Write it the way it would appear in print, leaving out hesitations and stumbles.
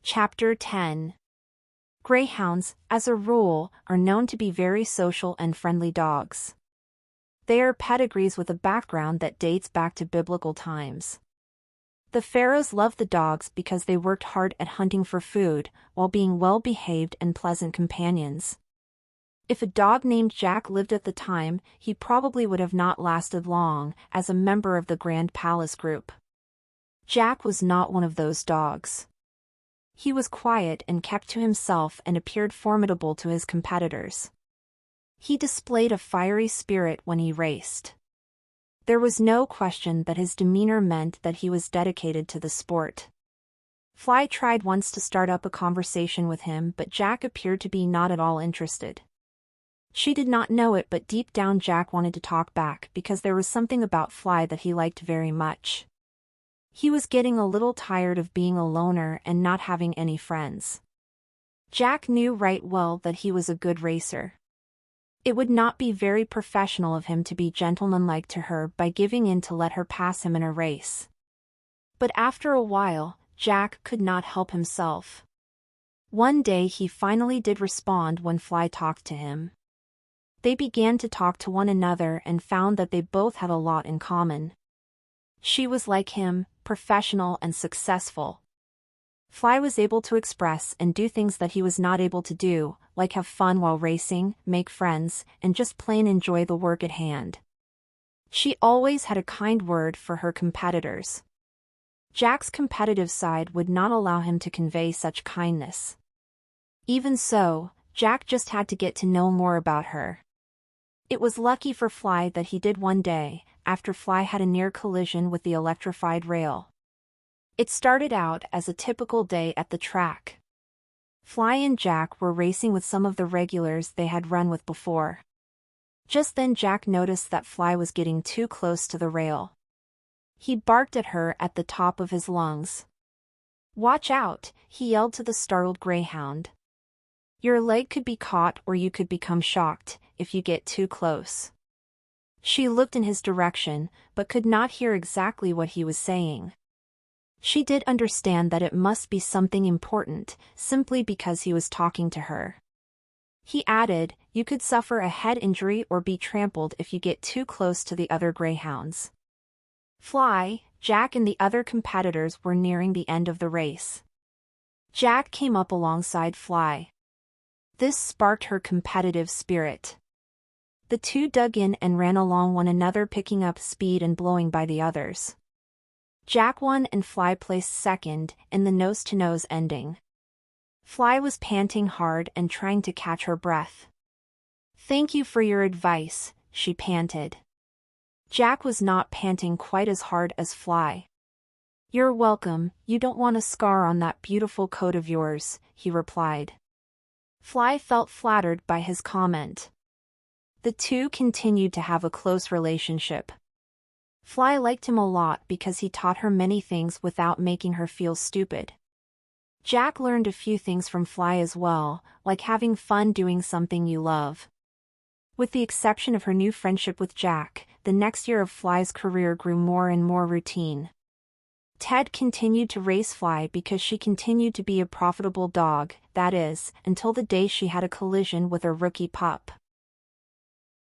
Chapter 10. Greyhounds, as a rule, are known to be very social and friendly dogs. They are pedigrees with a background that dates back to biblical times. The pharaohs loved the dogs because they worked hard at hunting for food, while being well-behaved and pleasant companions. If a dog named Jack lived at the time, he probably would have not lasted long, as a member of the Grand Palace group. Jack was not one of those dogs. He was quiet and kept to himself and appeared formidable to his competitors. He displayed a fiery spirit when he raced. There was no question that his demeanor meant that he was dedicated to the sport. Fly tried once to start up a conversation with him, but Jack appeared to be not at all interested. She did not know it, but deep down Jack wanted to talk back because there was something about Fly that he liked very much. He was getting a little tired of being a loner and not having any friends. Jack knew right well that he was a good racer. It would not be very professional of him to be gentlemanlike to her by giving in to let her pass him in a race. But after a while, Jack could not help himself. One day he finally did respond when Fly talked to him. They began to talk to one another and found that they both had a lot in common. She was like him, professional and successful. Fly was able to express and do things that he was not able to do, like have fun while racing, make friends, and just plain enjoy the work at hand. She always had a kind word for her competitors. Jack's competitive side would not allow him to convey such kindness. Even so, Jack just had to get to know more about her. It was lucky for Fly that he did one day, after Fly had a near collision with the electrified rail. It started out as a typical day at the track. Fly and Jack were racing with some of the regulars they had run with before. Just then Jack noticed that Fly was getting too close to the rail. He barked at her at the top of his lungs. "Watch out," he yelled to the startled Greyhound. "Your leg could be caught or you could become shocked if you get too close." She looked in his direction, but could not hear exactly what he was saying. She did understand that it must be something important, simply because he was talking to her. He added, "You could suffer a head injury or be trampled if you get too close to the other greyhounds." Fly, Jack and the other competitors were nearing the end of the race. Jack came up alongside Fly. This sparked her competitive spirit. The two dug in and ran along one another, picking up speed and blowing by the others. Jack won and Fly placed second in the nose-to-nose ending. Fly was panting hard and trying to catch her breath. "Thank you for your advice," she panted. Jack was not panting quite as hard as Fly. "You're welcome, you don't want a scar on that beautiful coat of yours," he replied. Fly felt flattered by his comment. The two continued to have a close relationship. Fly liked him a lot because he taught her many things without making her feel stupid. Jack learned a few things from Fly as well, like having fun doing something you love. With the exception of her new friendship with Jack, the next year of Fly's career grew more and more routine. Ted continued to race Fly because she continued to be a profitable dog, that is, until the day she had a collision with a rookie pup.